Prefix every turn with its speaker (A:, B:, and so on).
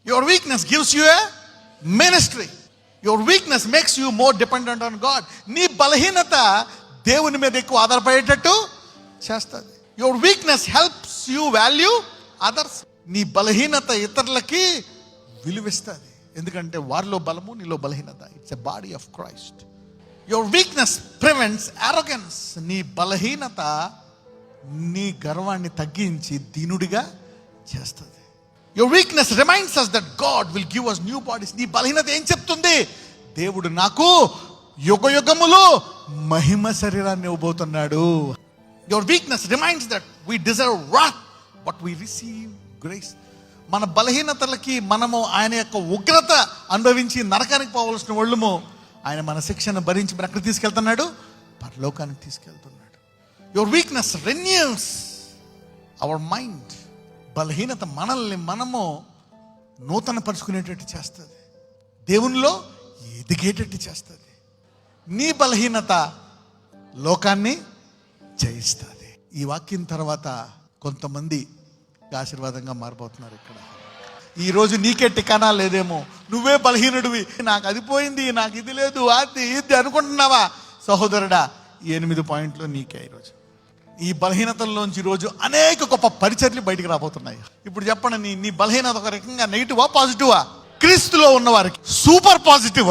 A: Your weakness gives you A ministry. Your weakness makes you more dependent on God. నీ బలహీనత దేవుని మీద ఎక్కువ ఆధారపడేటట్టు చేస్తుంది. Your weakness helps you value others. నీ బలహీనత ఇతరులకి విలువిస్తుంది, ఎందుకంటే వారిలో బలము నీలో బలహీనత. It's a body of Christ. Your weakness prevents arrogance. నీ బలహీనత నీ గర్వాన్ని తగ్గించి దీనుడిగా చేస్తుంది. Your weakness reminds us that God will give us new bodies. నీ బలహీనత ఏం చెప్తుంది? దేవుడు నాకు యుగ యుగములో మహిమ శరీరాన్ని ఇవ్వబోతున్నాడు. Your weakness reminds that we deserve wrath but we receive grace. మన బలహీనతలకి మనము ఆయన యొక్క ఉగ్రత అనుభవించి నరకానికి పోవలసిన వాళ్ళము, ఆయన మన శిక్షను భరించి మన ఎక్కడ తీసుకెళ్తున్నాడు? పరలోకానికి తీసుకెళ్తున్నాడు. Your weakness renews our mind. బలహీనత మనల్ని మనము నూతన పరుచుకునేటట్టు చేస్తుంది, దేవునిలో ఎదిగేటట్టు చేస్తుంది. నీ బలహీనత లోకాన్ని జయిస్తుంది. ఈ వాక్యం తర్వాత కొంతమంది ఆశీర్వాదంగా మారిపోతున్నారు. ఇక్కడ ఈరోజు నీకే టికానా లేదేమో, నువ్వే బలహీనుడివి, నాకు అది పోయింది, నాకు ఇది లేదు, అది ఇది అనుకుంటున్నావా? సహోదరుడా, ఈ 8 పాయింట్లు నీకే. ఈరోజు ఈ బలహీనతల్లోంచి ఈరోజు అనేక గొప్ప పరిచర్లు బయటికి రాబోతున్నాయి. ఇప్పుడు చెప్పండి, నీ బలహీనత ఒక రకంగా నెగిటివా పాజిటివా? క్రీస్తులో ఉన్నవారికి సూపర్ పాజిటివ్.